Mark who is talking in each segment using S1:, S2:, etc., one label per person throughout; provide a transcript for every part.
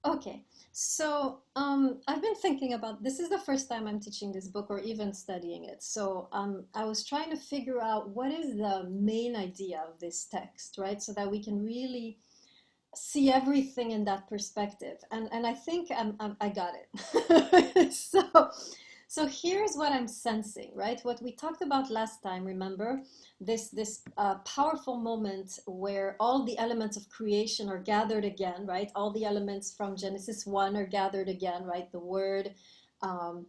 S1: Okay, so I've been thinking about this is the first time I'm teaching this book or even studying it. So I was trying to figure out what is the main idea of this text, right? So that we can really see everything in that perspective. And I think I got it. So here's what I'm sensing, right? What we talked about last time, remember? This powerful moment where all the elements of creation are gathered again, right? All the elements from Genesis 1 are gathered again, right? The word, um,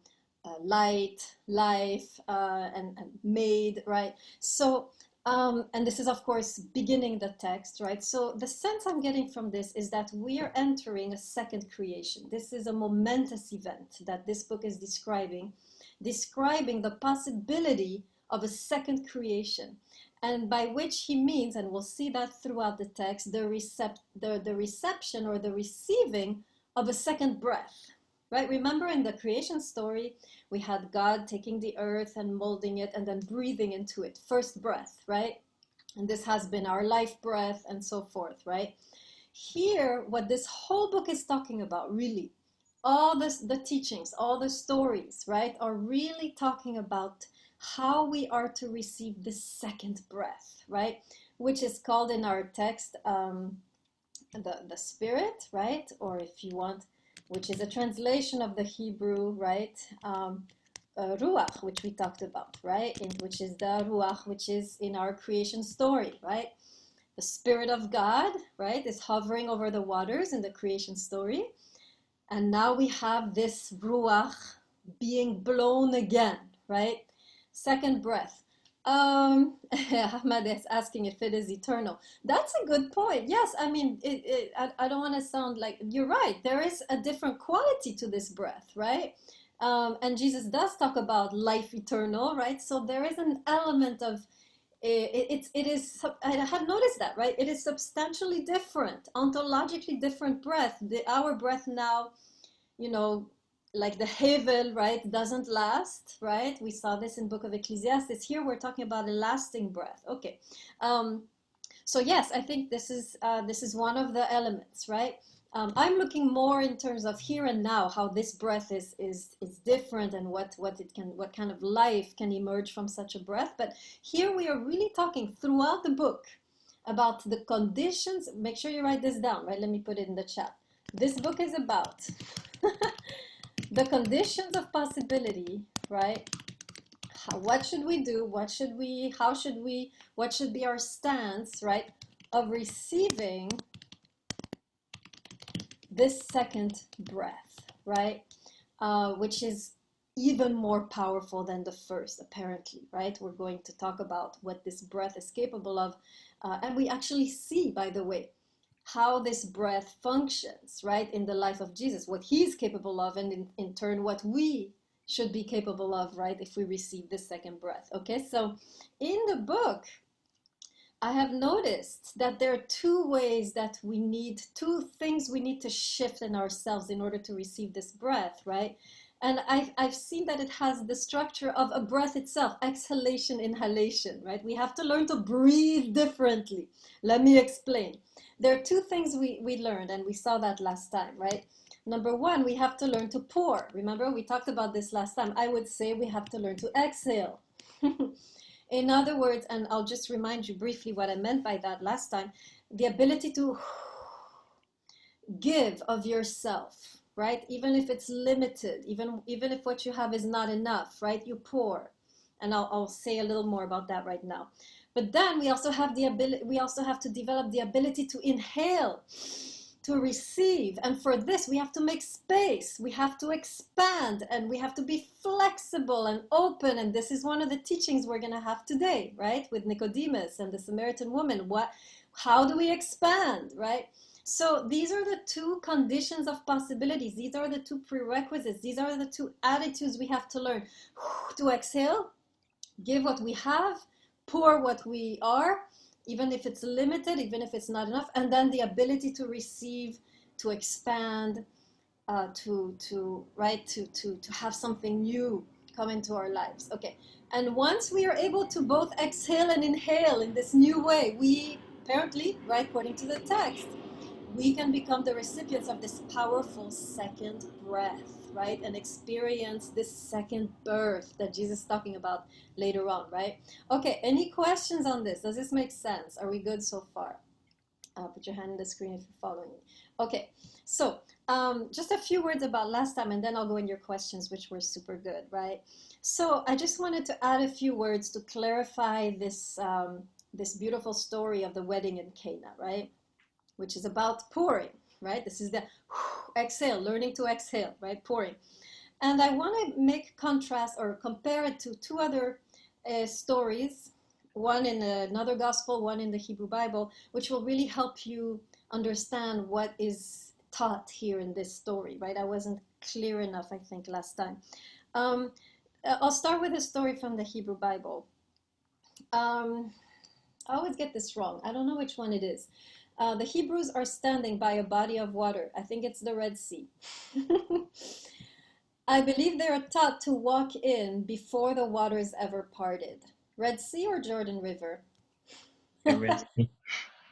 S1: light, life, and made, right? So and this is, of course, beginning the text, right? So the sense I'm getting from this is that we are entering a second creation. This is a momentous event that this book is describing the possibility of a second creation. And by which he means, and we'll see that throughout the text, the reception or the receiving of a second breath, right? Remember in the creation story, we had God taking the earth and molding it and then breathing into it, first breath, right? And this has been our life breath and so forth, right? Here, what this whole book is talking about, really, all this, the teachings, all the stories, right, are really talking about how we are to receive the second breath, right? Which is called in our text the spirit, right? Or if you want, which is a translation of the Hebrew, right? Ruach, which we talked about, right? Which is the Ruach, which is in our creation story, right? The Spirit of God, right, is hovering over the waters in the creation story. And now we have this Ruach being blown again, right? Second breath. Ahmad is asking if it is eternal. That's a good point. Yes, I mean, I don't want to sound like you're right. There is a different quality to this breath, right? And Jesus does talk about life eternal, right? So there is an element of it is. I have noticed that, right? It is substantially different, ontologically different breath. Our breath now, you know, like the Hevel, right, doesn't last, right? We saw this in Book of Ecclesiastes. Here we're talking about a lasting breath. Okay, um, so yes, I think this is one of the elements, right? I'm looking more in terms of here and now, how this breath is different and what kind of life can emerge from such a breath. But here we are really talking throughout the book about the conditions. Make sure you write this down, right? Let me put it in the chat. This book is about the conditions of possibility, right? What should we do? What should be our stance, right? Of receiving this second breath, right? Which is even more powerful than the first, apparently, right? We're going to talk about what this breath is capable of. And we actually see, by the way, how this breath functions, right, in the life of Jesus, what he's capable of, and in turn, what we should be capable of, right, if we receive this second breath. Okay, so in the book, I have noticed that there are two things we need to shift in ourselves in order to receive this breath, right? And I've seen that it has the structure of a breath itself, exhalation, inhalation, right? We have to learn to breathe differently. Let me explain. There are two things we learned, and we saw that last time, right? Number one, we have to learn to pour. Remember, we talked about this last time. I would say we have to learn to exhale. In other words, and I'll just remind you briefly what I meant by that last time, the ability to give of yourself, right? Even if it's limited, even if what you have is not enough, right? You pour. And I'll say a little more about that right now. But then we also have we also have to develop the ability to inhale, to receive. And for this, we have to make space. We have to expand and we have to be flexible and open. And this is one of the teachings we're going to have today, right? With Nicodemus and the Samaritan woman. How do we expand, right? So these are the two conditions of possibilities. These are the two prerequisites. These are the two attitudes we have to learn. To exhale, give what we have, pour what we are, even if it's limited, even if it's not enough, and then the ability to receive, to expand, to have something new come into our lives. Okay, and once we are able to both exhale and inhale in this new way, we apparently, right, according to the text, we can become the recipients of this powerful second breath, right? And experience this second birth that Jesus is talking about later on, right? Okay, any questions on this? Does this make sense? Are we good so far? Put your hand in the screen if you're following me. Okay, so just a few words about last time, and then I'll go in your questions, which were super good, right? So I just wanted to add a few words to clarify this, this beautiful story of the wedding in Cana, right? Which is about pouring, right? This is the exhale, learning to exhale, right? Pouring. And I want to make contrast or compare it to two other stories, one in another gospel, one in the Hebrew Bible, which will really help you understand what is taught here in this story, right? I wasn't clear enough, I think, last time. I'll start with a story from the Hebrew Bible. I always get this wrong. I don't know which one it is. The Hebrews are standing by a body of water. I think it's the Red Sea. I believe they are taught to walk in before the waters ever parted. Red Sea or Jordan River?
S2: The Red Sea.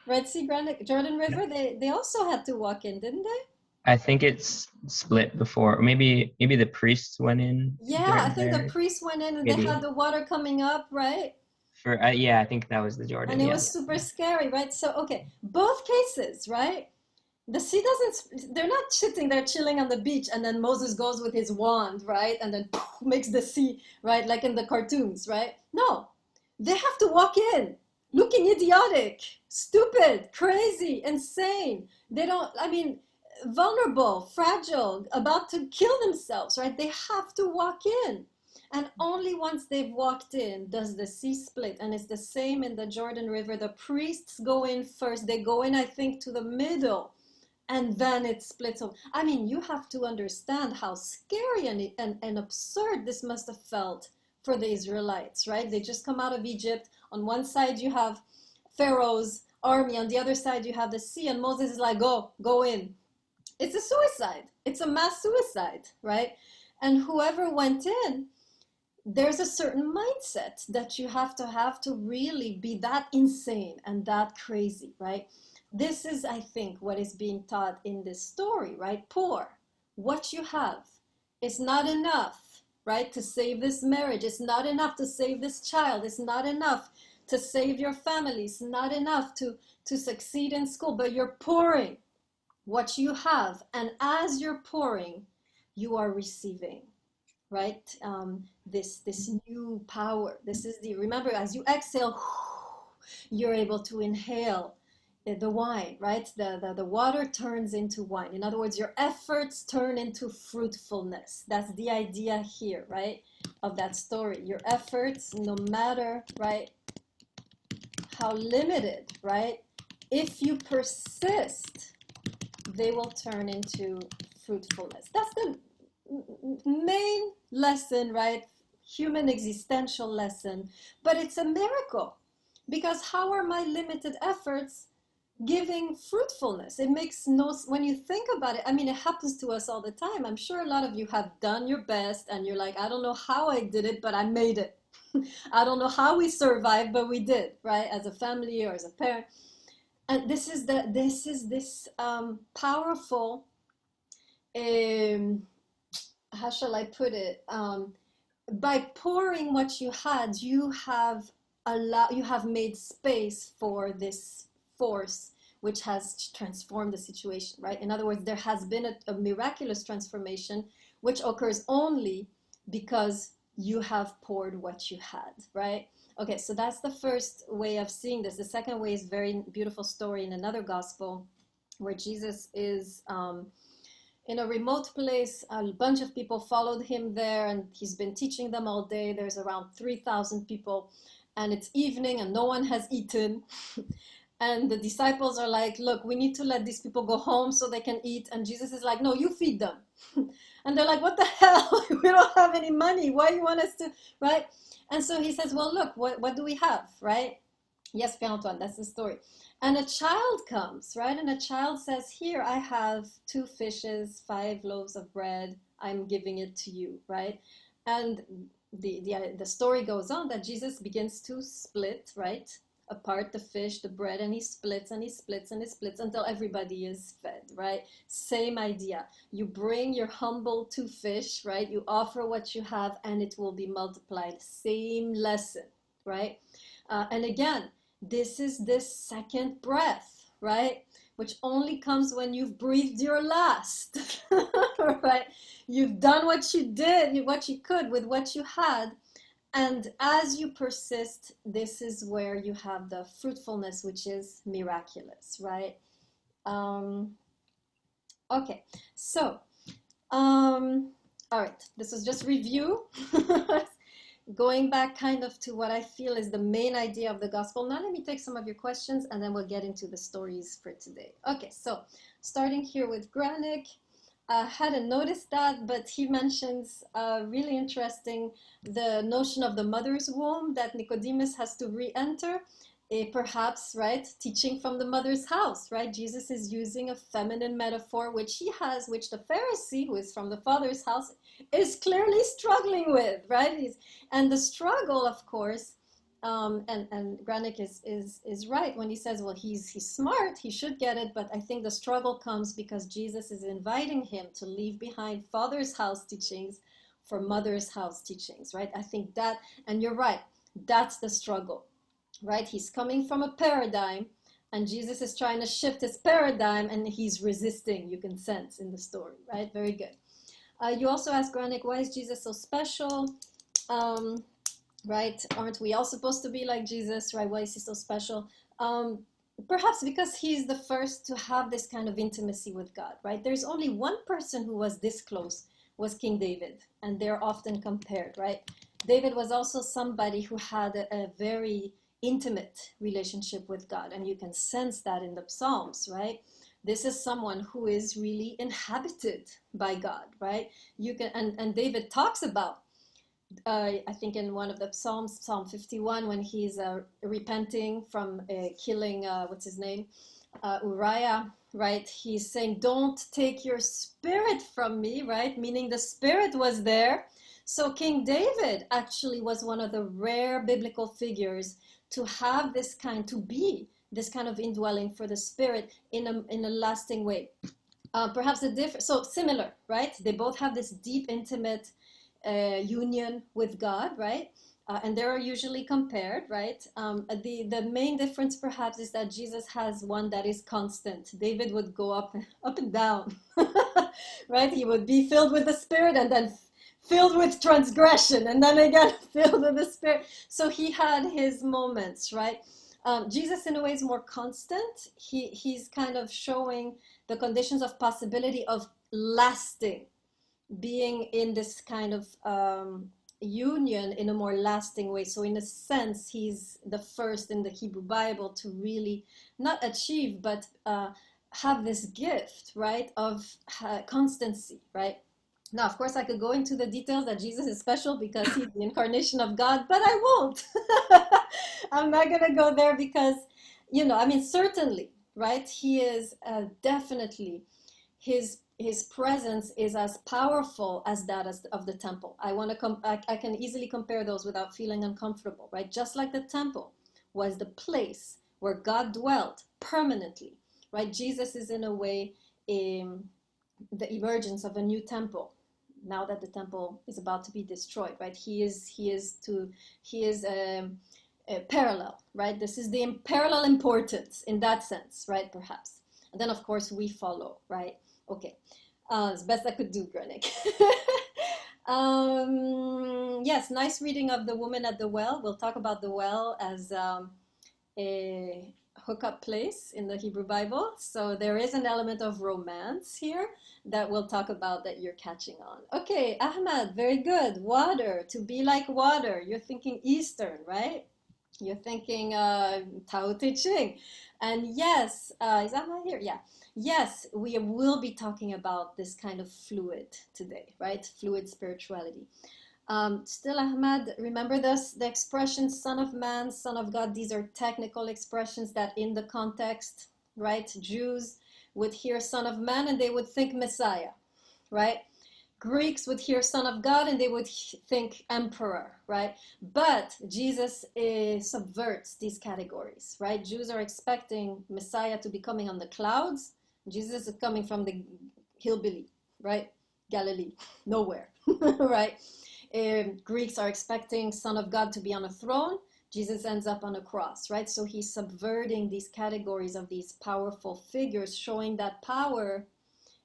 S1: Red Sea, Jordan River, they also had to walk in, didn't they?
S2: I think it's split before, or maybe the priests went in
S1: Yeah, I
S2: during
S1: think the
S2: there.
S1: priests went in and they had
S2: Maybe
S1: the water coming up, right?
S2: for yeah, I think that was the
S1: And
S2: Jordan.
S1: it
S2: Yeah,
S1: was super scary, right? So, okay, both cases, right? The sea doesn't, they're not sitting there chilling on the beach and then Moses goes with his wand, right? And then poof, makes the sea, right? Like in the cartoons, right? No, they have to walk in looking idiotic, stupid, crazy, insane. They don't, I mean, vulnerable, fragile, about to kill themselves, right? They have to walk in. And only once they've walked in does the sea split. And it's the same in the Jordan River. The priests go in first. They go in, I think, to the middle and then it splits off. I mean, you have to understand how scary and absurd this must have felt for the Israelites, right? They just come out of Egypt. On one side, you have Pharaoh's army. On the other side, you have the sea. And Moses is like, go in. It's a suicide. It's a mass suicide, right? And whoever went in, there's a certain mindset that you have to really be that insane and that crazy, right? This is, I think, what is being taught in this story, right? Poor. What you have is not enough, right, to save this marriage. It's not enough to save this child. It's not enough to save your family. It's not enough to succeed in school, but you're pouring what you have. And as you're pouring, you are receiving, right? This new power. This is the, remember, as you exhale, you're able to inhale the wine, right? The water turns into wine. In other words, your efforts turn into fruitfulness. That's the idea here, right? Of that story. Your efforts, no matter, right, how limited, right? If you persist, they will turn into fruitfulness. That's the main lesson, right? Human existential lesson. But it's a miracle because how are my limited efforts giving fruitfulness? It makes no, when you think about it, I mean, it happens to us all the time. I'm sure a lot of you have done your best and you're like, I don't know how I did it, but I made it. I don't know how we survived, but we did, right? As a family or as a parent. And this powerful, um, how shall I put it? By pouring what you had, you have made space for this force which has transformed the situation, right? In other words, there has been a miraculous transformation which occurs only because you have poured what you had, right? Okay, so that's the first way of seeing this. The second way is a very beautiful story in another gospel where Jesus is in a remote place. A bunch of people followed him there, and he's been teaching them all day. There's around 3,000 people, and it's evening, and no one has eaten. And the disciples are like, look, we need to let these people go home so they can eat. And Jesus is like, no, you feed them. And they're like, what the hell? We don't have any money. Why do you want us to, right? And so he says, well, look, what do we have, right? Yes, Pierre Antoine, that's the story. And a child comes, right? And a child says, here, I have 2 fishes, 5 loaves of bread. I'm giving it to you, right? And the story goes on that Jesus begins to split, right? apart the fish, the bread, and he splits and he splits and he splits until everybody is fed, right? Same idea. You bring your humble two fish, right? You offer what you have and it will be multiplied. Same lesson, right? And again, this is this second breath, right? Which only comes when you've breathed your last, right? You've done what you did, what you could with what you had. And as you persist, this is where you have the fruitfulness, which is miraculous, right? Okay, so, all right, this was just review. Going back kind of to what I feel is the main idea of the gospel. Now let me take some of your questions and then we'll get into the stories for today. Okay, so starting here with Granick. Hadn't noticed that, but he mentions really interesting the notion of the mother's womb that Nicodemus has to re-enter. Perhaps, right, teaching from the mother's house, right? Jesus is using a feminine metaphor, which the Pharisee, who is from the father's house, is clearly struggling with, right? And the struggle, of course, and Granick is right when he says, well, he's smart, he should get it, but I think the struggle comes because Jesus is inviting him to leave behind father's house teachings for mother's house teachings, right? I think that, and you're right, that's the struggle, right? He's coming from a paradigm and Jesus is trying to shift his paradigm and he's resisting, you can sense in the story, right? Very good. You also asked Granick, why is Jesus so special? Right? Aren't we all supposed to be like Jesus, right? Why is he so special? Perhaps because he's the first to have this kind of intimacy with God, right? There's only one person who was this close, was King David, and they're often compared, right? David was also somebody who had a very intimate relationship with God, and you can sense that in the Psalms, right? This is someone who is really inhabited by God, right? You can, and David talks about, I think in one of the Psalms, Psalm 51, when he's repenting from killing, what's his name? Uriah, right? He's saying, don't take your spirit from me, right? Meaning the spirit was there. So King David actually was one of the rare biblical figures to have this kind, to be this kind of indwelling for the spirit in a lasting way. Perhaps so similar, right? They both have this deep, intimate union with God, right? And they're usually compared, right? The main difference perhaps is that Jesus has one that is constant. David would go up and down, right? He would be filled with the Spirit and then filled with transgression and then again filled with the Spirit. So he had his moments, right? Jesus in a way is more constant. He's kind of showing the conditions of possibility of lasting, being in this kind of union in a more lasting way. So in a sense, he's the first in the Hebrew Bible to really not achieve, but have this gift, right, of constancy, right? Now, of course, I could go into the details that Jesus is special because he's the incarnation of God, but I won't. I'm not going to go there because, I mean, certainly, right, he is definitely, his presence is as powerful as that of the temple. I can easily compare those without feeling uncomfortable, right? Just like the temple was the place where God dwelt permanently, right? Jesus is in a way the emergence of a new temple. Now that the temple is about to be destroyed, right? He is parallel, right? This is the parallel importance in that sense, right? Perhaps. And then of course we follow, right? Okay, as best I could do, Granick. Yes, nice reading of the woman at the well. We'll talk about the well as a hookup place in the Hebrew Bible. So there is an element of romance here that we'll talk about that you're catching on. Okay, Ahmad, very good. Water, to be like water. You're thinking Eastern, right? You're thinking Tao Te Ching. And yes, is Ahmad here? Yeah. Yes, we will be talking about this kind of fluid today, right? Fluid spirituality. Still, Ahmad, remember this, the expression Son of Man, Son of God. These are technical expressions that in the context, right? Jews would hear Son of Man and they would think Messiah, right? Greeks would hear Son of God and they would think emperor, right? But Jesus subverts these categories, right? Jews are expecting Messiah to be coming on the clouds. Jesus is coming from the hillbilly, right? Galilee, nowhere, right? Greeks are expecting Son of God to be on a throne. Jesus ends up on a cross, right? So he's subverting these categories of these powerful figures, showing that power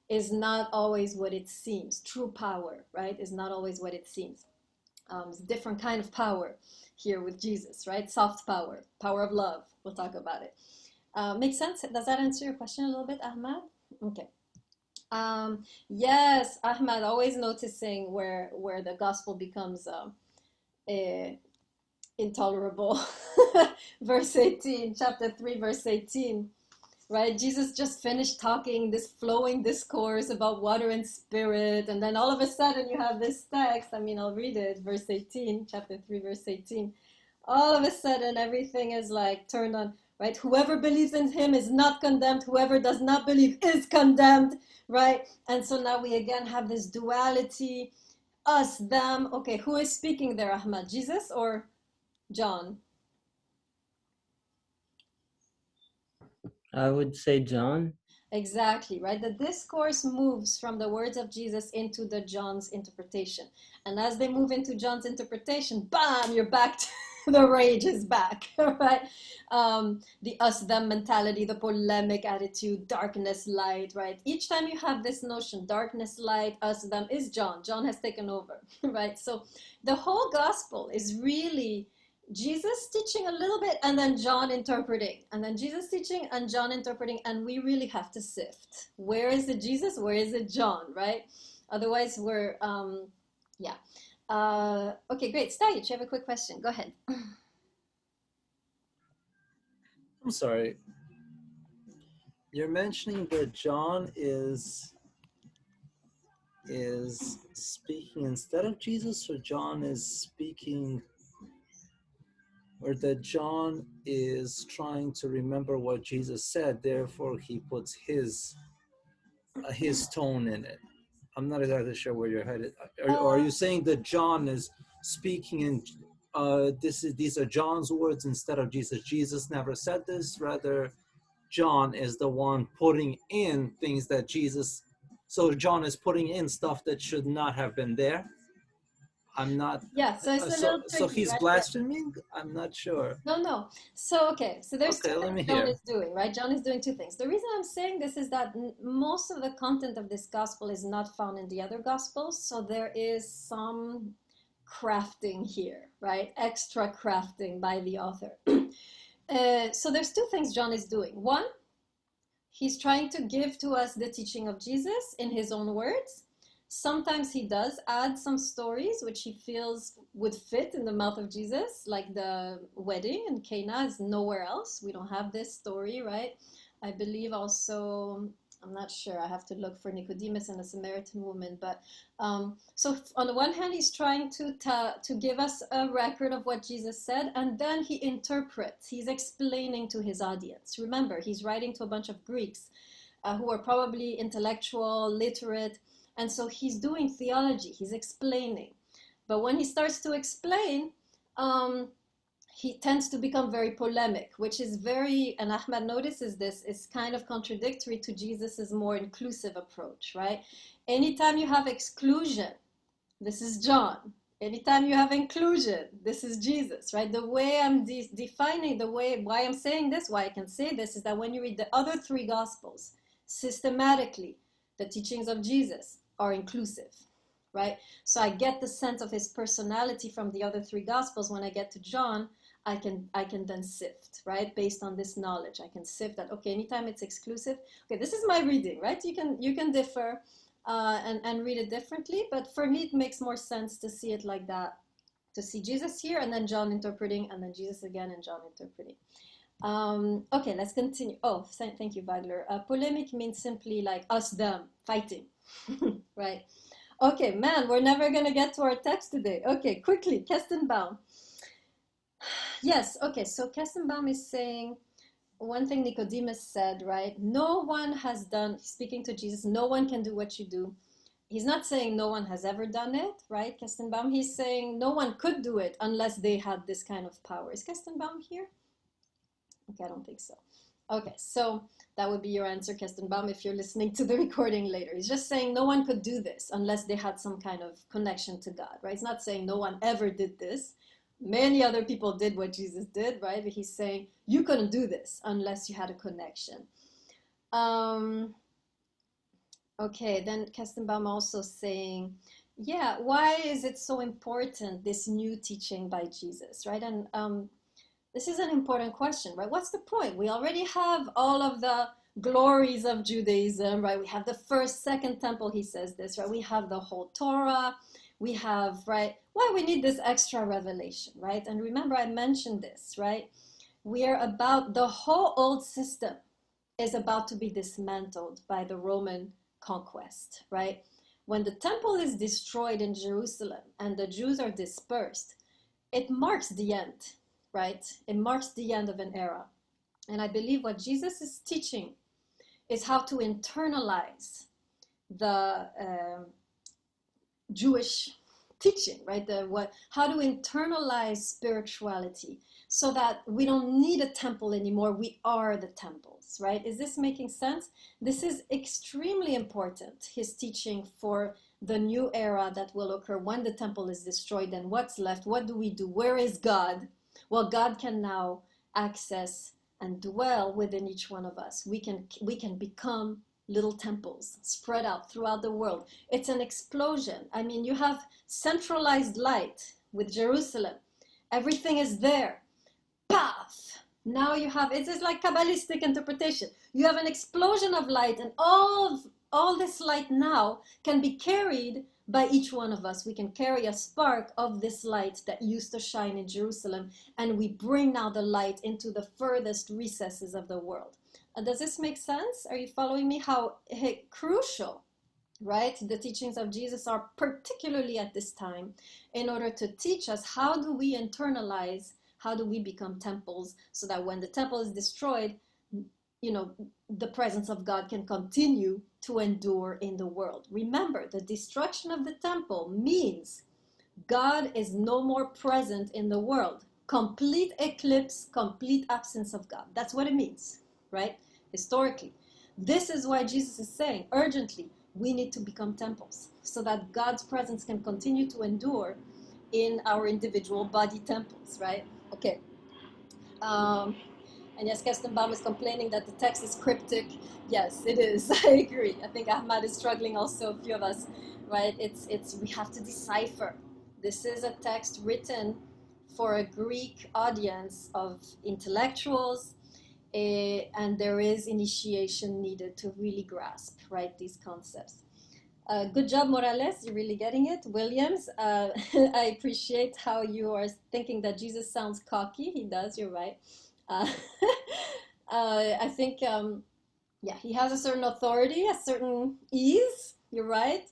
S1: is not always what it seems. True power, right, is not always what it seems. It's a different kind of power here with Jesus, right? Soft power, power of love. We'll talk about it. Makes sense? Does that answer your question a little bit, Ahmad? Okay. Yes, Ahmad, always noticing where the gospel becomes intolerable. Verse 18, chapter 3, verse 18. Right? Jesus just finished talking this flowing discourse about water and spirit, and then all of a sudden you have this text. I mean, I'll read it, verse 18, chapter 3, verse 18. All of a sudden, everything is like turned on, right? Whoever believes in him is not condemned. Whoever does not believe is condemned, right? And so now we again have this duality, us, them. Okay, who is speaking there, Ahmad? Jesus or John?
S2: I would say John.
S1: Exactly, right? The discourse moves from the words of Jesus into the John's interpretation. And as they move into John's interpretation, bam, you're back to the rage is back, right? The us them mentality, the polemic attitude, darkness, light, right? Each time you have this notion, darkness, light, us them, is John. John has taken over, right? So the whole gospel is really Jesus teaching a little bit and then John interpreting, and then Jesus teaching and John interpreting, and we really have to sift. Where is it Jesus? Where is it John, right? Otherwise, we're, yeah. Okay, great. Stajich, you have a quick question. Go ahead.
S3: I'm sorry. You're mentioning that John is speaking instead of Jesus, or John is speaking, or that John is trying to remember what Jesus said, therefore he puts his tone in it. I'm not exactly sure where you're headed. Or are you saying that John is speaking in these are John's words instead of Jesus? Jesus never said this. Rather, John is the one putting in things that Jesus. So John is putting in stuff that should not have been there. I'm not.
S1: Yeah, so it's a little
S3: So
S1: tricky,
S3: he's
S1: right?
S3: blaspheming. I'm not sure.
S1: No. So, okay, so there's
S3: Okay,
S1: two
S3: let me
S1: things John
S3: hear.
S1: is doing, right? John is doing two things. The reason I'm saying this is that most of the content of this gospel is not found in the other gospels, so there is some crafting here, right? Extra crafting by the author. So there's two things John is doing. One, he's trying to give to us the teaching of Jesus in his own words. Sometimes he does add some stories which he feels would fit in the mouth of Jesus, like the wedding in Cana is nowhere else. We don't have this story, right? I believe also, I'm not sure, I have to look for Nicodemus and the Samaritan woman. But so on the one hand, he's trying to give us a record of what Jesus said, and then he interprets, he's explaining to his audience. Remember, he's writing to a bunch of Greeks who are probably intellectual, literate, and so he's doing theology, he's explaining. But when he starts to explain, he tends to become very polemic, which is very, and Ahmad notices this, is kind of contradictory to Jesus's more inclusive approach, right? Anytime you have exclusion, this is John. Anytime you have inclusion, this is Jesus, right? The way I'm defining, the way, why I'm saying this, why I can say this, is that when you read the other three Gospels, systematically, the teachings of Jesus are inclusive, right? So I get the sense of his personality from the other three Gospels. When I get to John, I can then sift, right? Based on this knowledge, I can sift that, okay, anytime it's exclusive, okay, this is my reading, right? You can differ and read it differently, but for me, it makes more sense to see it like that, to see Jesus here and then John interpreting, and then Jesus again and John interpreting. Okay, let's continue. Oh, thank you, Wagner. Polemic means simply like us, them, fighting, right? Okay, man, we're never gonna get to our text today. Okay, quickly, Kestenbaum. Yes, okay, so Kestenbaum is saying one thing Nicodemus said, right? No one has done, speaking to Jesus, no one can do what you do he's not saying no one has ever done it, right, Kestenbaum? He's saying no one could do it unless they had this kind of power. Is Kestenbaum here? Okay, I don't think so. Okay, so that would be your answer, Kestenbaum, if you're listening to the recording later. He's just saying no one could do this unless they had some kind of connection to God, right? He's not saying no one ever did this. Many other people did what Jesus did, right? But he's saying you couldn't do this unless you had a connection. Okay, then Kestenbaum also saying, yeah, why is it so important, this new teaching by Jesus, right? And this is an important question, right? What's the point? We already have all of the glories of Judaism, right? We have the first, second temple, he says this, right? We have the whole Torah. We have, right? Why we need this extra revelation, right? And remember, I mentioned this, right? We are about, the whole old system is about to be dismantled by the Roman conquest, right? When the temple is destroyed in Jerusalem and the Jews are dispersed, it marks the end, right? It marks the end of an era. And I believe what Jesus is teaching is how to internalize the Jewish teaching, right? How to internalize spirituality so that we don't need a temple anymore. We are the temples, right? Is this making sense? This is extremely important, his teaching for the new era that will occur when the temple is destroyed. And what's left? What do we do? Where is God? Well, God can now access and dwell within each one of us. We can become little temples spread out throughout the world. It's an explosion. I mean, you have centralized light with Jerusalem. Everything is there. Path. Now you have, it is like Kabbalistic interpretation. You have an explosion of light, and all this light now can be carried by each one of us. We can carry a spark of this light that used to shine in Jerusalem, and we bring now the light into the furthest recesses of the world. Does this make sense? Are you following me? How crucial, right? The teachings of Jesus are, particularly at this time, in order to teach us how do we internalize, how do we become temples, so that when the temple is destroyed, you know, the presence of God can continue to endure in the world. Remember, the destruction of the temple means God is no more present in the world. Complete eclipse, complete absence of God. That's what it means, right? Historically. This is why Jesus is saying urgently, we need to become temples so that God's presence can continue to endure in our individual body temples, right? Okay. And yes, Kestenbaum is complaining that the text is cryptic. Yes, it is. I agree. I think Ahmad is struggling also, a few of us, right? We have to decipher. This is a text written for a Greek audience of intellectuals, and there is initiation needed to really grasp, right, these concepts. Good job, Morales. You're really getting it. Williams, I appreciate how you are thinking that Jesus sounds cocky. He does, you're right. I think, yeah, he has a certain authority, a certain ease, you're right,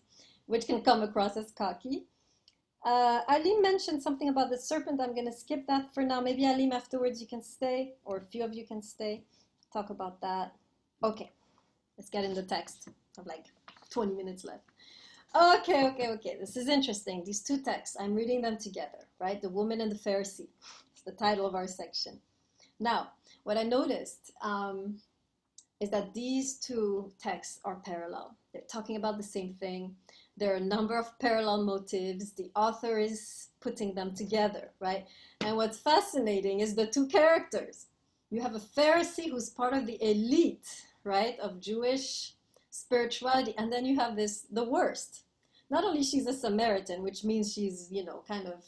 S1: which can come across as cocky. Alim mentioned something about the serpent. I'm going to skip that for now. Maybe Alim, afterwards you can stay, or a few of you can stay, talk about that. Okay, let's get in the text. I have like 20 minutes left. Okay. This is interesting. These two texts, I'm reading them together, right? The woman and the Pharisee. It's the title of our section. Now, what I noticed is that these two texts are parallel. They're talking about the same thing. There are a number of parallel motives. The author is putting them together, right? And what's fascinating is the two characters. You have a Pharisee who's part of the elite, right, of Jewish spirituality. And then you have the worst. Not only she's a Samaritan, which means she's, kind of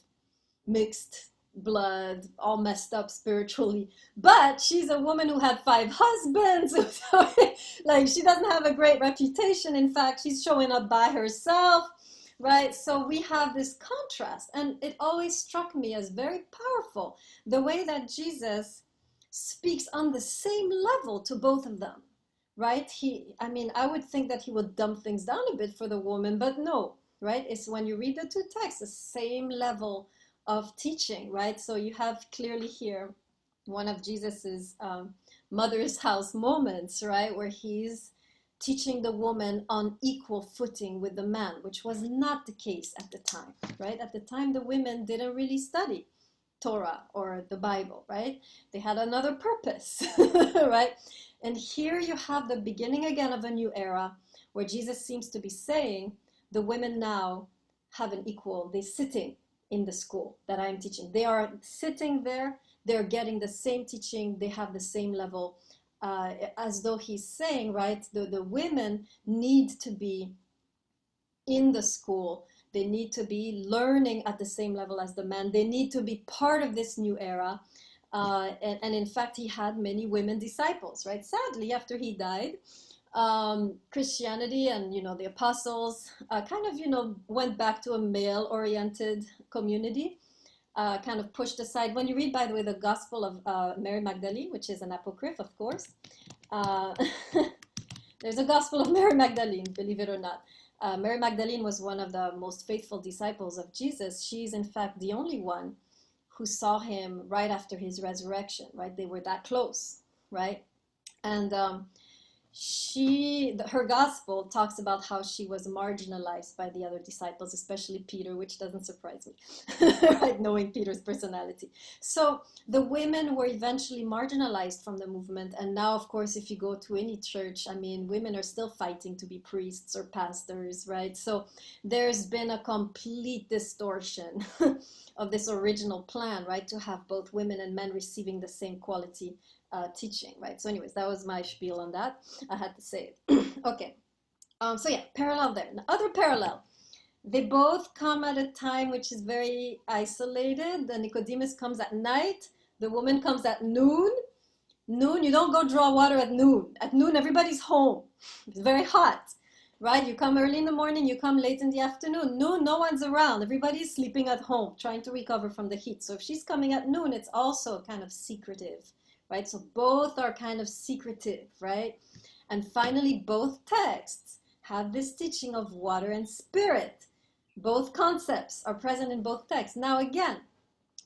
S1: mixed blood, all messed up spiritually, but she's a woman who had 5 husbands. So, like, she doesn't have a great reputation. In fact, she's showing up by herself, right? So we have this contrast, and it always struck me as very powerful, the way that Jesus speaks on the same level to both of them, right? I would think that he would dumb things down a bit for the woman, but no, right? It's when you read the two texts, the same level of teaching, right? So you have clearly here one of Jesus's mother's house moments, right, where he's teaching the woman on equal footing with the man, which was not the case at the time, right? At the time, the women didn't really study Torah or the Bible, right? They had another purpose, right? And here you have the beginning again of a new era where Jesus seems to be saying the women now have an equal, they're sitting in the school that I'm teaching. They are sitting there, they're getting the same teaching, they have the same level, as though he's saying, right, the women need to be in the school. They need to be learning at the same level as the men. They need to be part of this new era. And in fact, he had many women disciples, right? Sadly, after he died, Christianity and, the apostles kind of, went back to a male-oriented community, kind of pushed aside. When you read, by the way, the Gospel of Mary Magdalene, which is an apocryph, of course, there's a Gospel of Mary Magdalene, believe it or not. Mary Magdalene was one of the most faithful disciples of Jesus. She's, in fact, the only one who saw him right after his resurrection, right? They were that close, right? And her gospel talks about how she was marginalized by the other disciples, especially Peter, which doesn't surprise me, right? Knowing Peter's personality. So the women were eventually marginalized from the movement. And now, of course, if you go to any church, I mean, women are still fighting to be priests or pastors, right? So there's been a complete distortion of this original plan, right? To have both women and men receiving the same quality teaching, right? So anyways, that was my spiel on that. I had to say it. Okay. So yeah, parallel there. Another parallel. They both come at a time which is very isolated. The Nicodemus comes at night. The woman comes at noon. Noon, you don't go draw water at noon. At noon, everybody's home. It's very hot, right? You come early in the morning, you come late in the afternoon. Noon, no one's around. Everybody's sleeping at home, trying to recover from the heat. So if she's coming at noon, it's also kind of secretive, right? So both are kind of secretive, right? And finally, both texts have this teaching of water and spirit. Both concepts are present in both texts. Now again,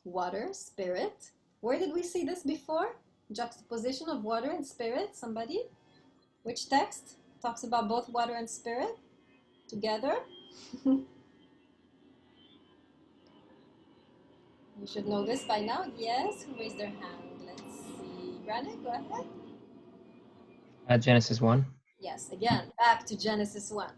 S1: water, spirit. Where did we see this before? Juxtaposition of water and spirit. Somebody? Which text talks about both water and spirit together? You should know this by now. Yes, who raised their hand? Let's see. Granite, go ahead.
S2: Genesis 1.
S1: Yes, again, back to Genesis 1.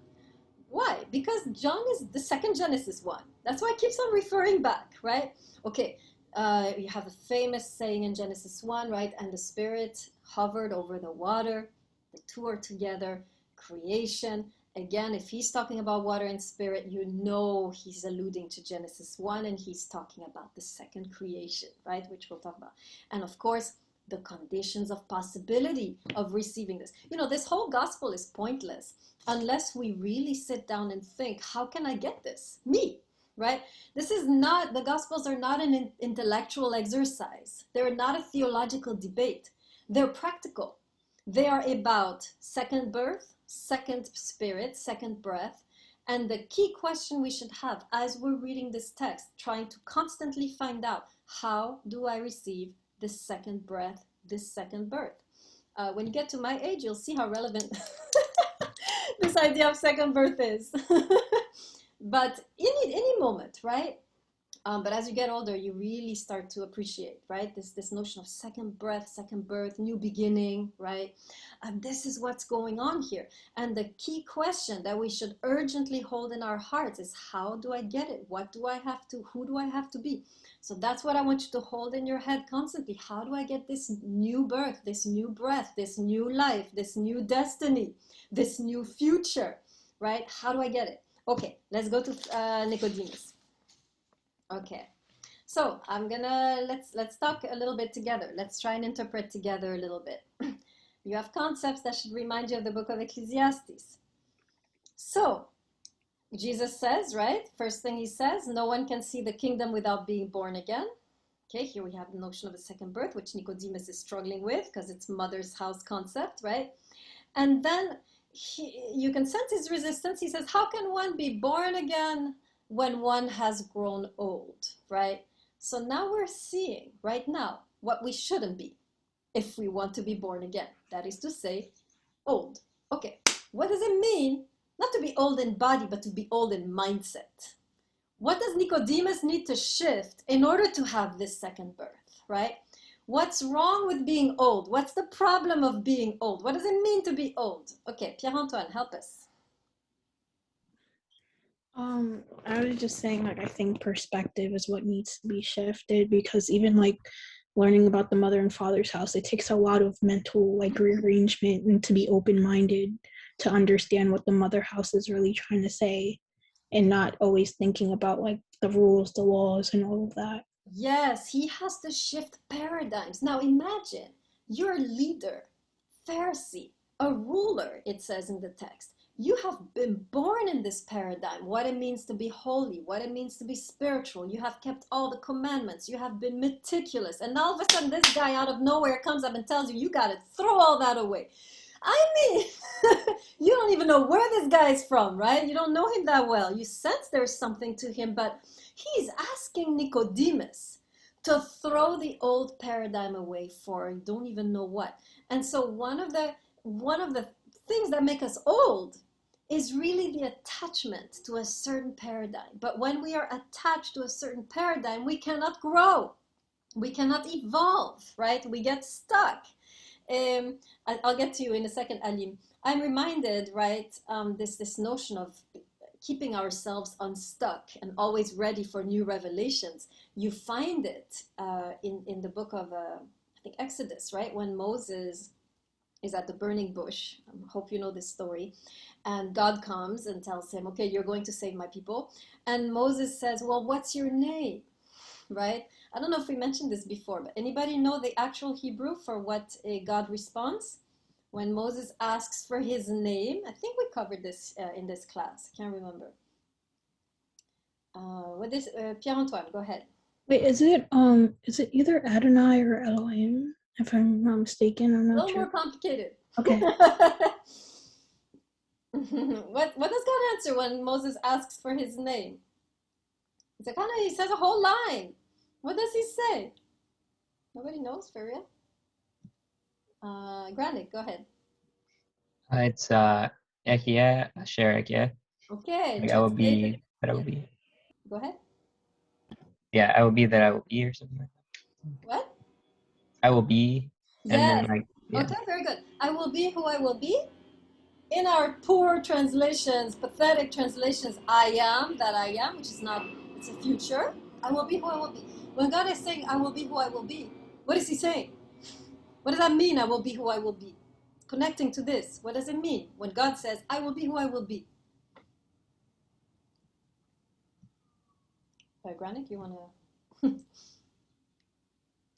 S1: Why? Because John is the second Genesis 1. That's why it keeps on referring back, right? Okay, you have a famous saying in Genesis 1, right? And the Spirit hovered over the water. The two are together. Creation. Again, if he's talking about water and spirit, you know he's alluding to Genesis 1 and he's talking about the second creation, right? Which we'll talk about. And of course, the conditions of possibility of receiving this. This whole gospel is pointless unless we really sit down and think, how can I get this? Me, right? The gospels are not an intellectual exercise. They're not a theological debate. They're practical. They are about second birth, second spirit, second breath. And the key question we should have as we're reading this text, trying to constantly find out, how do I receive this second breath, this second birth? When you get to my age, you'll see how relevant this idea of second birth is. But in any moment, right? But as you get older, you really start to appreciate, right? This notion of second breath, second birth, new beginning, right? And this is what's going on here. And the key question that we should urgently hold in our hearts is, how do I get it? What do I have to, who do I have to be? So that's what I want you to hold in your head constantly. How do I get this new birth, this new breath, this new life, this new destiny, this new future, right? How do I get it? Okay, let's go to Nicodemus. Okay, so let's talk a little bit together. Let's try and interpret together a little bit. You have concepts that should remind you of the book of Ecclesiastes. So, Jesus says, right? First thing he says, no one can see the kingdom without being born again. Okay, here we have the notion of a second birth, which Nicodemus is struggling with because it's mother's house concept, right? And then you can sense his resistance. He says, how can one be born again when one has grown old, right? So now we're seeing right now what we shouldn't be if we want to be born again. That is to say, old. Okay, What does it mean not to be old in body, but to be old in mindset? What does Nicodemus need to shift in order to have this second birth, right? What's wrong with being old? What's the problem of being old? What does it mean to be old? Okay, Pierre-Antoine, help us.
S4: I was just saying, like, I think perspective is what needs to be shifted, because even like learning about the mother and father's house, it takes a lot of mental like rearrangement and to be open-minded to understand what the mother house is really trying to say, and not always thinking about like the rules, the laws, and all of that.
S1: Yes, he has to shift paradigms. Now imagine you're a leader, Pharisee, a ruler, it says in the text. You have been born in this paradigm, what it means to be holy, what it means to be spiritual. You have kept all the commandments. You have been meticulous. And all of a sudden, this guy out of nowhere comes up and tells you, you got to throw all that away. I mean, you don't even know where this guy is from, right? You don't know him that well. You sense there's something to him, but he's asking Nicodemus to throw the old paradigm away for you don't even know what. And so one of the things that make us old is really the attachment to a certain paradigm. But when we are attached to a certain paradigm, we cannot grow. We cannot evolve, right? We get stuck. I'll get to you in a second, Alim. I'm reminded, right, this notion of keeping ourselves unstuck and always ready for new revelations. You find it in the book of, I think, Exodus, right? When Moses is at the burning bush. I hope you know this story. And God comes and tells him, okay, you're going to save my people. And Moses says, well, what's your name? Right? I don't know if we mentioned this before, but anybody know the actual Hebrew for what God responds? When Moses asks for his name, I think we covered this in this class. I can't remember. Pierre-Antoine, go ahead.
S4: Wait, is it either Adonai or Elohim? If I'm not mistaken, I'm
S1: A
S4: not
S1: little
S4: sure.
S1: more complicated.
S4: Okay.
S1: What does God answer when Moses asks for his name? He says a whole line. What does he say? Nobody knows, for real? Granny, go ahead.
S2: It's Ekia, Asher Ekia.
S1: Okay,
S2: Like I will
S1: translate it.
S2: be that I will be.
S1: Go ahead.
S2: Yeah, I will be that I will be, or something like that.
S1: What?
S2: I will be, and then
S1: Yes.
S2: like yeah.
S1: Okay, very good. I will be who I will be. In our poor translations, pathetic translations, I am that I am, which is not, it's a future. I will be who I will be. When God is saying, I will be who I will be, what is he saying? What does that mean, I will be who I will be? Connecting to this, what does it mean when God says, I will be who I will be? Granik, you want to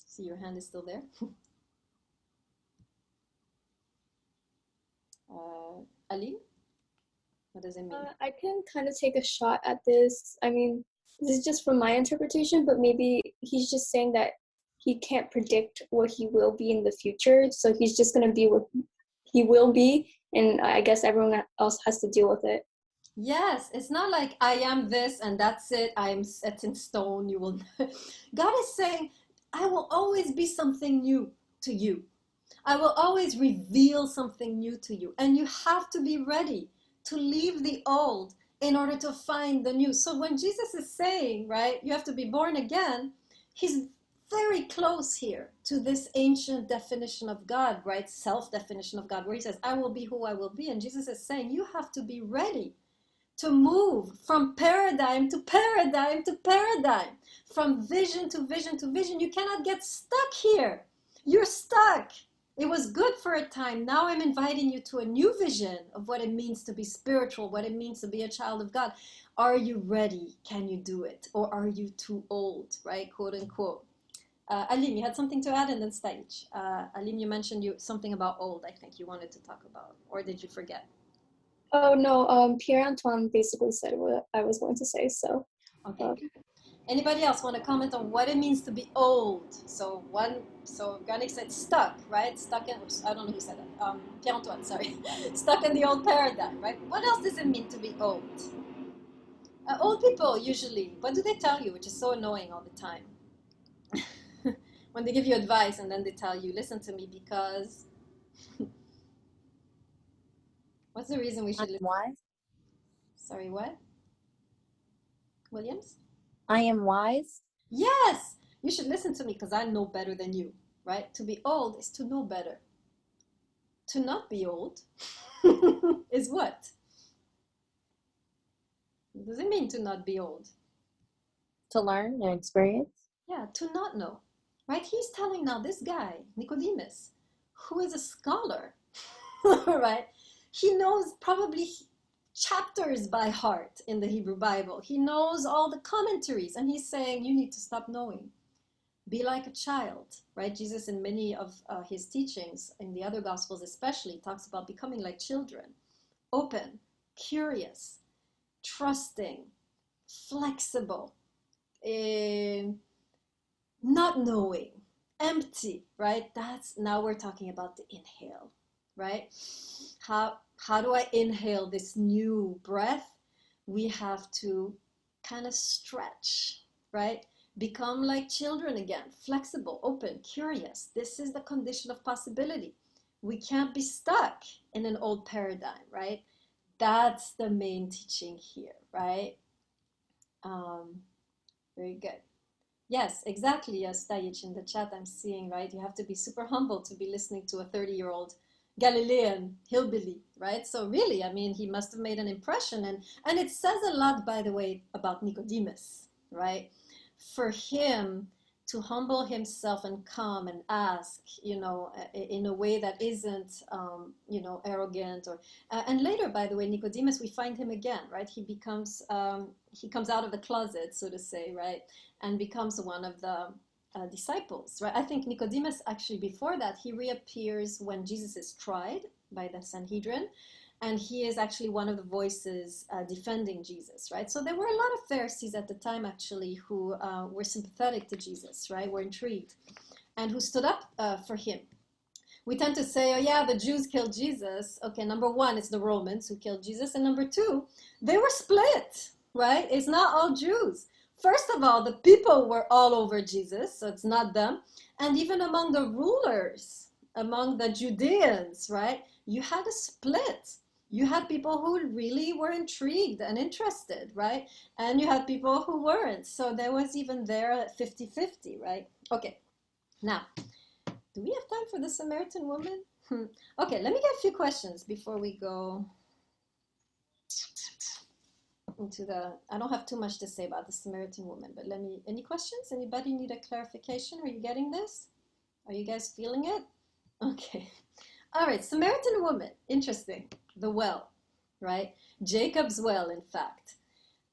S1: see your hand is still there? Ali, what does it mean?
S5: I can kind of take a shot at this. I mean, this is just from my interpretation, but maybe he's just saying that he can't predict what he will be in the future. So he's just going to be what he will be. And I guess everyone else has to deal with it.
S1: Yes, it's not like I am this and that's it. I am set in stone. You will. God is saying, I will always be something new to you. I will always reveal something new to you. And you have to be ready to leave the old in order to find the new. So when Jesus is saying, right, you have to be born again, he's very close here to this ancient definition of God, right? Self-definition of God, where he says, I will be who I will be. And Jesus is saying, you have to be ready to move from paradigm to paradigm to paradigm, from vision to vision to vision. You cannot get stuck here. You're stuck. It was good for a time. Now I'm inviting you to a new vision of what it means to be spiritual, what it means to be a child of God. Are you ready? Can you do it? Or are you too old, right? Quote unquote. Alim, you had something to add, and then stage. Alim, you mentioned something about old, I think you wanted to talk about, or did you forget?
S5: Oh, no, Pierre-Antoine basically said what I was going to say, so.
S1: Okay. Anybody else want to comment on what it means to be old? So Granik said stuck, right? Stuck in, I don't know who said that. Pierre-Antoine, sorry. Stuck in the old paradigm, right? What else does it mean to be old? Old people, usually, what do they tell you, which is so annoying all the time? When they give you advice and then they tell you, listen to me because... What's the reason we should
S6: I'm
S1: listen?
S6: wise.
S1: Sorry, what? Williams?
S6: I am wise.
S1: Yes, you should listen to me because I know better than you, right? To be old is to know better. To not be old is what? What does it mean to not be old?
S6: To learn and experience.
S1: Yeah, to not know, right? He's telling now this guy, Nicodemus, who is a scholar, right? He knows probably chapters by heart in the Hebrew Bible. He knows all the commentaries, and he's saying, you need to stop knowing. Be like a child, right? Jesus, in many of his teachings, in the other Gospels especially, talks about becoming like children, open, curious, trusting, flexible, not knowing, empty, right? That's now we're talking about the inhale, right? How do I inhale this new breath? We have to kind of stretch, right? Become like children again, flexible, open, curious. This is the condition of possibility. We can't be stuck in an old paradigm, right? That's the main teaching here, right? Very good. Yes, exactly. Yes, Stajic, in the chat I'm seeing, right? You have to be super humble to be listening to a 30-year-old Galilean hillbilly, right? So really, I mean, he must have made an impression. And it says a lot, by the way, about Nicodemus, right? For him to humble himself and come and ask, in a way that isn't, arrogant or, and later, by the way, Nicodemus, we find him again, right? He comes out of the closet, so to say, right? And becomes one of the disciples, right? I think Nicodemus, actually, before that, he reappears when Jesus is tried by the Sanhedrin, and he is actually one of the voices defending Jesus, right? So there were a lot of Pharisees at the time, actually, who were sympathetic to Jesus, right? Were intrigued, and who stood up for him. We tend to say, oh yeah, the Jews killed Jesus. Okay, number one, it's the Romans who killed Jesus, and number two, they were split, right? It's not all Jews. First of all, the people were all over Jesus, so it's not them. And even among the rulers, among the Judeans, right? You had a split. You had people who really were intrigued and interested, right? And you had people who weren't. So there was even there 50-50, right? Okay, now, do we have time for the Samaritan woman? Okay, let me get a few questions before we go into I don't have too much to say about the Samaritan woman, but any questions? Anybody need a clarification? Are you getting this? Are you guys feeling it? Okay. All right, Samaritan woman, interesting. The well, right? Jacob's well, in fact.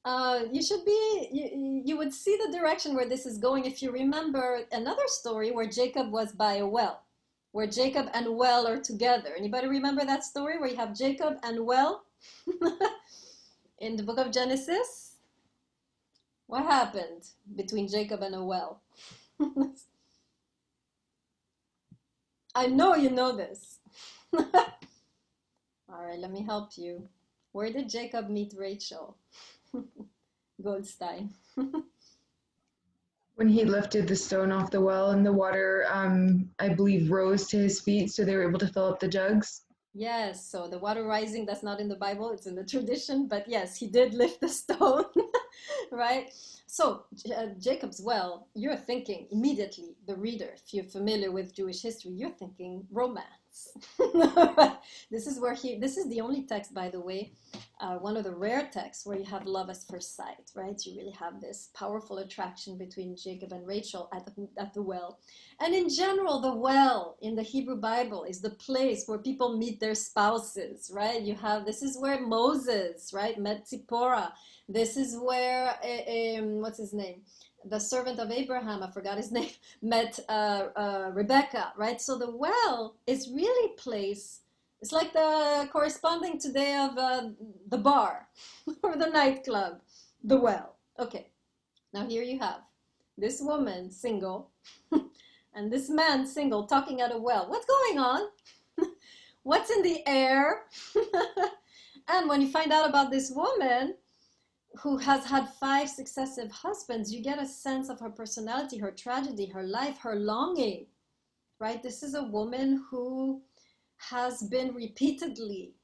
S1: You would see the direction where this is going if you remember another story where Jacob was by a well, where Jacob and well are together. Anybody remember that story where you have Jacob and well? In the book of Genesis? What happened between Jacob and a well? I know you know this. All right, let me help you. Where did Jacob meet Rachel? Goldstein.
S7: When he lifted the stone off the well and the water, I believe, rose to his feet, so they were able to fill up the jugs.
S1: Yes, so the water rising, that's not in the Bible, it's in the tradition, but yes, he did lift the stone, right? So Jacob's well, you're thinking immediately, the reader, if you're familiar with Jewish history, you're thinking romance. This is the only text, by the way, one of the rare texts where you have love at first sight, right? You really have this powerful attraction between Jacob and Rachel at the well. And in general, the well in the Hebrew Bible is the place where people meet their spouses, right? This is where Moses, right, met Zipporah. This is where, what's his name? The servant of Abraham, I forgot his name, met Rebecca, right? So the well is really a place, it's like the corresponding today of the bar or the nightclub, the well. Okay, now here you have this woman, single, and this man, single, talking at a well. What's going on? What's in the air? And when you find out about this woman, who has had 5 successive husbands, you get a sense of her personality, her tragedy, her life, her longing, right? This is a woman who has been repeatedly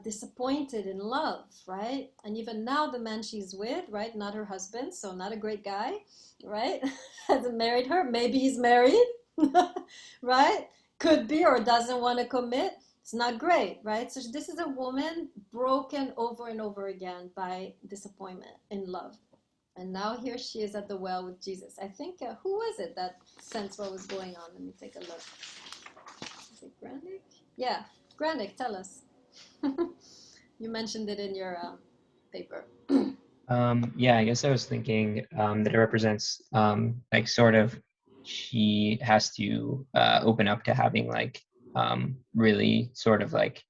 S1: disappointed in love, right? And even now, the man she's with, right, not her husband, so not a great guy, right? Hasn't married her. Maybe he's married, right? Could be, or doesn't want to commit. It's not great, right? So this is a woman broken over and over again by disappointment in love. And now here she is at the well with Jesus. I think, who was it that sensed what was going on? Let me take a look. Is it Grandick? Yeah, Grandick, tell us. You mentioned it in your paper.
S2: Yeah, I guess I was thinking that it represents like sort of she has to open up to having like really sort of like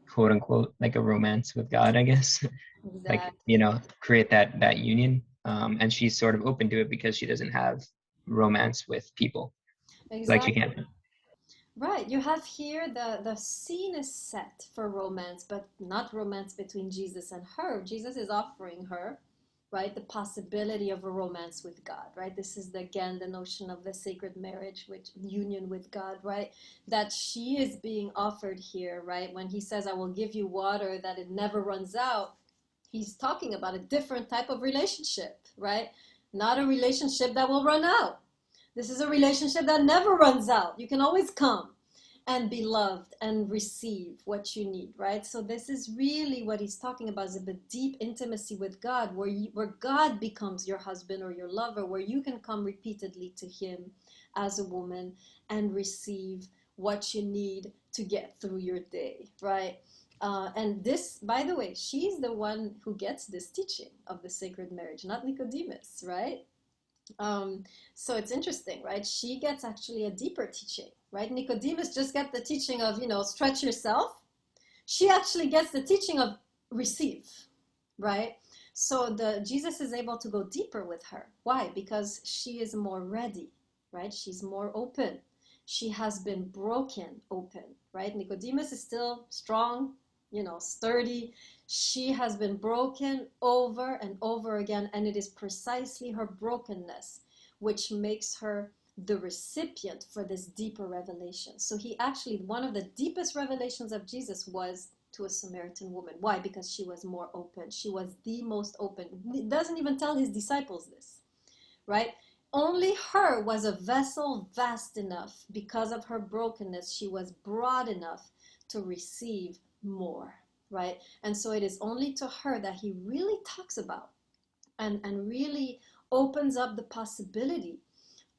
S2: quote unquote like a romance with God, I guess. Like,
S1: Exactly.
S2: you know, create that union. And she's sort of open to it because she doesn't have romance with people. Like she
S1: Exactly.
S2: can't.
S1: Right. You have here the scene is set for romance, but not romance between Jesus and her. Jesus is offering her, right, the possibility of a romance with God, right? This is again the notion of the sacred marriage, which union with God, right? That she is being offered here, right? When he says, "I will give you water that it never runs out," he's talking about a different type of relationship, right? Not a relationship that will run out. This is a relationship that never runs out. You can always come and be loved and receive what you need, right? So this is really what he's talking about, is a deep intimacy with God, where God becomes your husband or your lover, where you can come repeatedly to him as a woman and receive what you need to get through your day, right? And this, by the way, she's the one who gets this teaching of the sacred marriage, not Nicodemus, right? Um, so it's interesting, right? She gets actually a deeper teaching, right? Nicodemus just got the teaching of, stretch yourself. She actually gets the teaching of receive, right? So the Jesus is able to go deeper with her. Why? Because she is more ready, right? She's more open. She has been broken open, right? Nicodemus is still strong, sturdy. She has been broken over and over again, and it is precisely her brokenness which makes her the recipient for this deeper revelation. So he actually, one of the deepest revelations of Jesus was to a Samaritan woman. Why? Because she was more open. She was the most open. He doesn't even tell his disciples this, right? Only her was a vessel vast enough. Because of her brokenness, she was broad enough to receive more, right? And so it is only to her that he really talks about and really opens up the possibility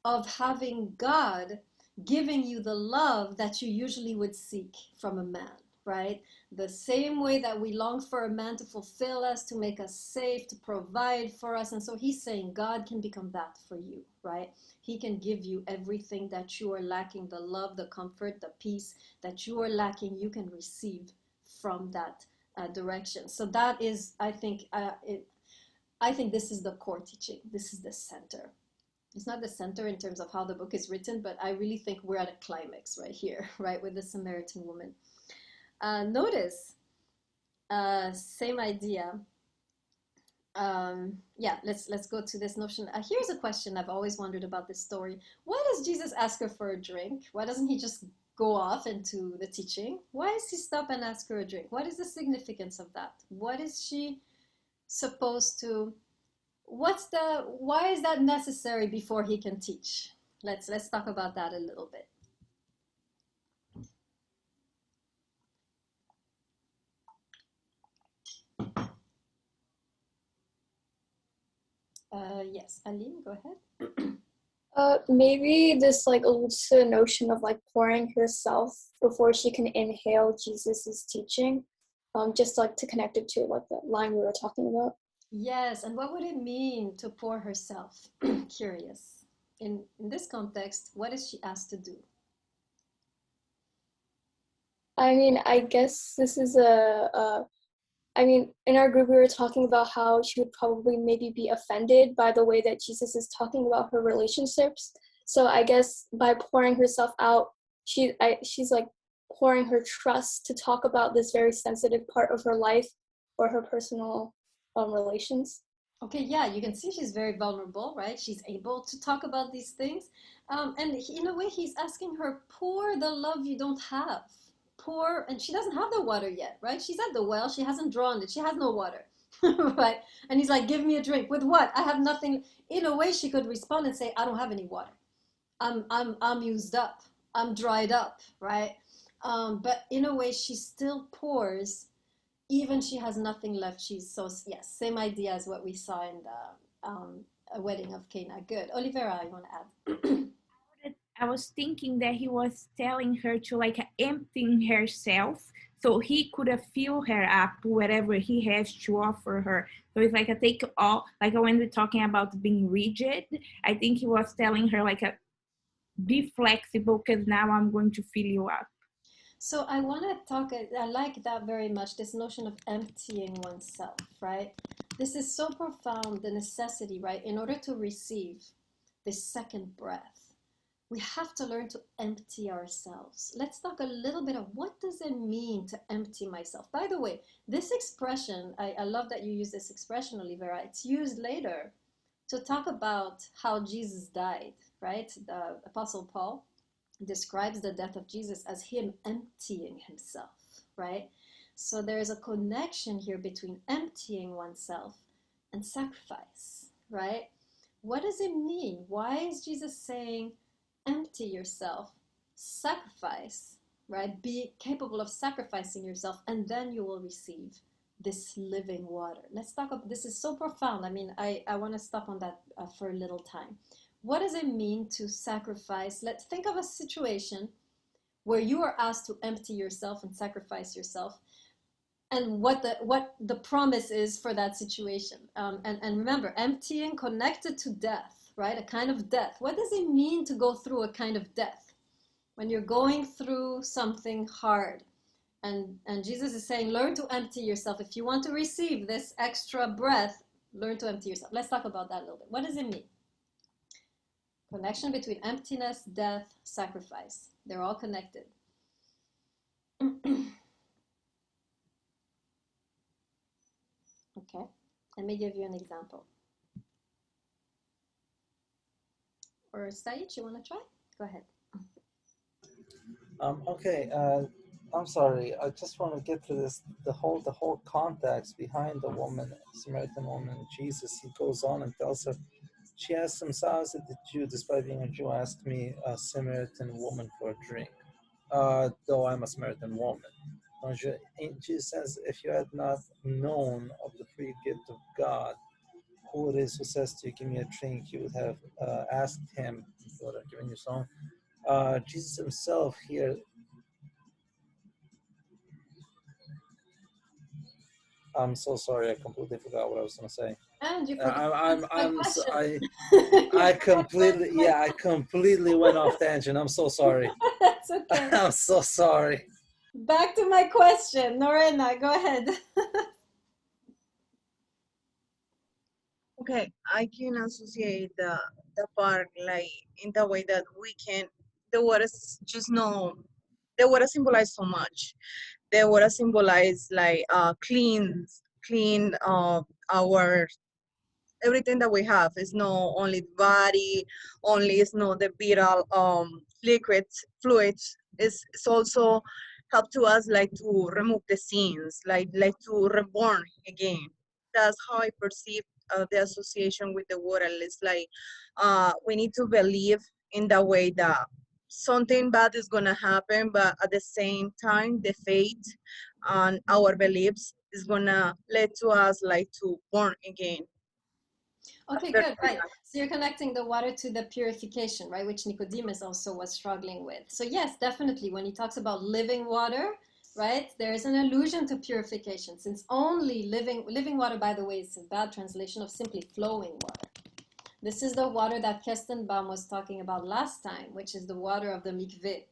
S1: of having God giving you the love that you usually would seek from a man, right? The same way that we long for a man to fulfill us, to make us safe, to provide for us. And so he's saying God can become that for you, right? He can give you everything that you are lacking, the love, the comfort, the peace that you are lacking, you can receive from that direction. So that is, I think this is the core teaching. This is the center. It's not the center in terms of how the book is written, but I really think we're at a climax right here, right, with the Samaritan woman. Notice, same idea. Yeah, let's go to this notion. Here's a question I've always wondered about this story. Why does Jesus ask her for a drink? Why doesn't he just go off into the teaching? Why does he stop and ask her a drink? What is the significance of that? What is she supposed to? Why is that necessary before he can teach? Let's talk about that a little bit. Yes, Aline, go ahead.
S5: Maybe this like alludes to the notion of like pouring herself before she can inhale Jesus's teaching. Just like to connect it to like the line we were talking about.
S1: Yes, and what would it mean to pour herself? Curious. In this context, what is she asked to do?
S5: I mean, I guess this is I mean, in our group, we were talking about how she would probably maybe be offended by the way that Jesus is talking about her relationships. So I guess by pouring herself out, she's like pouring her trust to talk about this very sensitive part of her life or her personal relations.
S1: Okay, yeah, you can see she's very vulnerable, right? She's able to talk about these things. And in a way, he's asking her, pour the love you don't have. pour, and she doesn't have the water yet, right? She's at the well, she hasn't drawn it, she has no water, right? And he's like, give me a drink. With what? I have nothing. In a way, she could respond and say, I don't have any water. I'm used up. I'm dried up, right? But in a way, she still pours, even she has nothing left. She's so, yes, same idea as what we saw in the a wedding of Cana. Good. Olivera, you want to add?
S8: I was thinking that he was telling her to like emptying herself so he could fill her up whatever he has to offer her. So it's like a take all, like when we're talking about being rigid, I think he was telling her like a be flexible because now I'm going to fill you up.
S1: So I want to talk, I like that very much, this notion of emptying oneself, right? This is so profound, the necessity, right? In order to receive this second breath, we have to learn to empty ourselves. Let's talk a little bit of what does it mean to empty myself. By the way, this expression, I love that you use this expression, Olivera. It's used later to talk about how Jesus died, right? The Apostle Paul describes the death of Jesus as him emptying himself, right? So there is a connection here between emptying oneself and sacrifice, right? What does it mean? Why is Jesus saying, empty yourself, sacrifice, right? Be capable of sacrificing yourself, and then you will receive this living water. Let's talk about, this is so profound. I mean, I want to stop on that for a little time. What does it mean to sacrifice? Let's think of a situation where you are asked to empty yourself and sacrifice yourself, and what the promise is for that situation. And remember, emptying connected to death, right? A kind of death. What does it mean to go through a kind of death? When you're going through something hard, and Jesus is saying, learn to empty yourself. If you want to receive this extra breath, learn to empty yourself. Let's talk about that a little bit. What does it mean? Connection between emptiness, death, sacrifice. They're all connected. Okay, let me give you an example. Or Said, you want to try? Go ahead.
S3: Okay, I'm sorry. I just want to get to this, the whole context behind the woman, Samaritan woman. Jesus, he goes on and tells her, she asked him, so how is it that you, despite being a Jew, asked me, a Samaritan woman, for a drink? Though I'm a Samaritan woman. Jesus says, if you had not known of the free gift of God, who it is who says to you, give me a drink, you would have asked him, he would have given you some. Jesus himself here, I'm so sorry, I completely forgot what I was going to say.
S1: And you
S3: I completely went off tangent. I'm so sorry.
S1: That's okay.
S3: I'm so sorry.
S1: Back to my question, Norena, go ahead.
S9: Okay, I can associate the part like in the way that we can, the water just no, the water symbolize so much. The water symbolize like clean our everything that we have. Is not only the body, only it's not the vital liquids, fluids. It's also help to us like to remove the sins, like to reborn again. That's how I perceive the association with the water. It's like we need to believe in the way that something bad is gonna happen, but at the same time, the faith and our beliefs is gonna lead to us like to born again.
S1: Okay, good, right. So you're connecting the water to the purification, right, which Nicodemus also was struggling with. So yes, definitely, when he talks about living water, right, there is an allusion to purification, since only living water, by the way, is a bad translation of simply flowing water. This is the water that Kestenbaum was talking about last time, which is the water of the mikveh,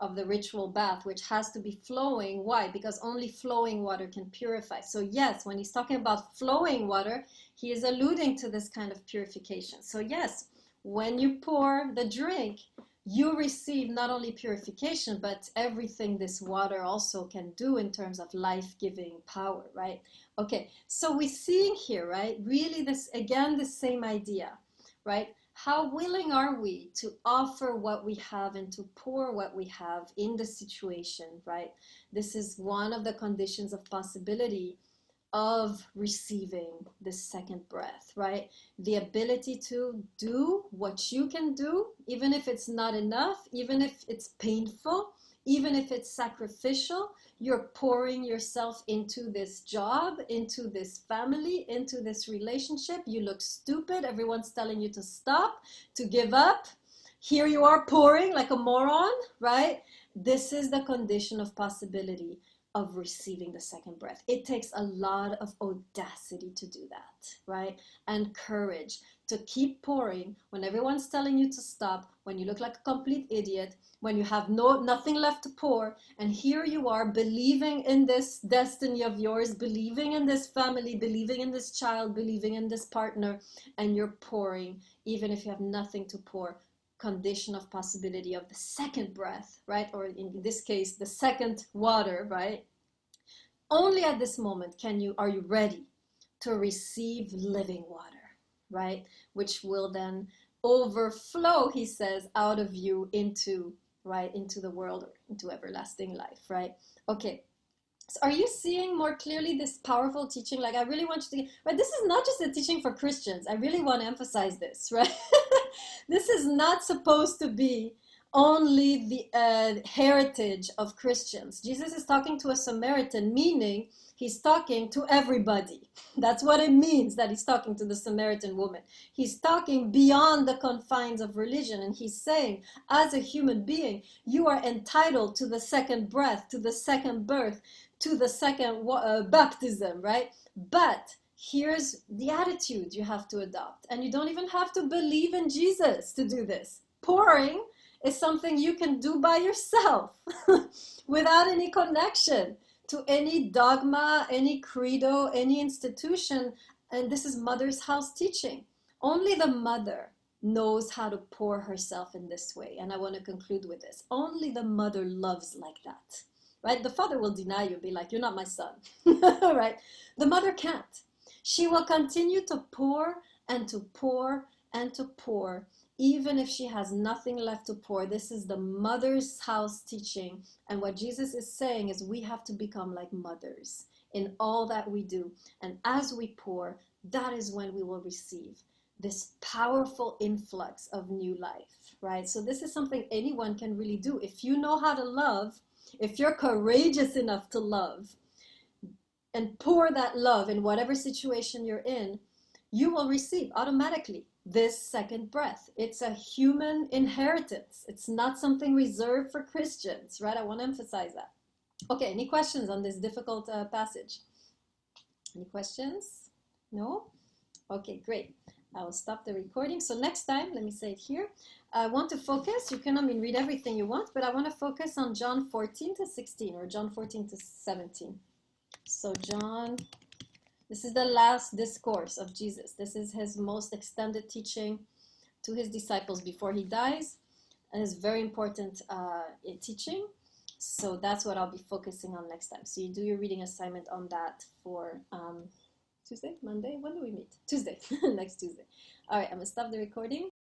S1: of the ritual bath, which has to be flowing. Why? Because only flowing water can purify. So yes, when he's talking about flowing water, he is alluding to this kind of purification. So yes, when you pour the drink, you receive not only purification, but everything this water also can do in terms of life-giving power, right? Okay, so we're seeing here, right, really this, again, the same idea, right? how willing are we to offer what we have and to pour what we have in the situation, right? This is one of the conditions of possibility of receiving the second breath, right? The ability to do what you can do, even if it's not enough, even if it's painful, even if it's sacrificial. You're pouring yourself into this job, into this family, into this relationship. You look stupid. Everyone's telling you to stop, to give up. Here you are pouring like a moron, right? This is the condition of possibility of receiving the second breath. It takes a lot of audacity to do that, right? And courage to keep pouring when everyone's telling you to stop, when you look like a complete idiot, when you have nothing left to pour, and here you are believing in this destiny of yours, believing in this family, believing in this child, believing in this partner, and you're pouring even if you have nothing to pour. Condition of possibility of the second breath, right? Or in this case, the second water, right? Only at this moment are you ready to receive living water, right? Which will then overflow, he says, out of you into, right, into the world, or into everlasting life, right? Okay. So are you seeing more clearly this powerful teaching? Like, I really want you to, right? This is not just a teaching for Christians. I really want to emphasize this, right? This is not supposed to be only the heritage of Christians. Jesus is talking to a Samaritan, meaning he's talking to everybody. That's what it means that he's talking to the Samaritan woman. He's talking beyond the confines of religion, and he's saying, as a human being, you are entitled to the second breath, to the second birth, to the second baptism, right? But here's the attitude you have to adopt. And you don't even have to believe in Jesus to do this. Pouring is something you can do by yourself without any connection to any dogma, any credo, any institution. And this is Mother's House teaching. Only the mother knows how to pour herself in this way. And I want to conclude with this. Only the mother loves like that, right? The father will deny you, be like, you're not my son, right? The mother can't. She will continue to pour and to pour and to pour, even if she has nothing left to pour. This is the Mother's House teaching. And what Jesus is saying is we have to become like mothers in all that we do. And as we pour, that is when we will receive this powerful influx of new life, right? So this is something anyone can really do. If you know how to love, if you're courageous enough to love and pour that love in whatever situation you're in, you will receive automatically this second breath. It's a human inheritance. It's not something reserved for Christians, right? I want to emphasize that. Okay, any questions on this difficult passage? Any questions? No? Okay, great. I will stop the recording. So next time, let me say it here. I want to focus. You can, read everything you want, but I want to focus on John 14 to 16 or John 14 to 17. So John, this is the last discourse of Jesus. This is his most extended teaching to his disciples before he dies. And it's very important teaching. So that's what I'll be focusing on next time. So you do your reading assignment on that for Tuesday, Monday. When do we meet? Tuesday, next Tuesday. All right, I'm going to stop the recording.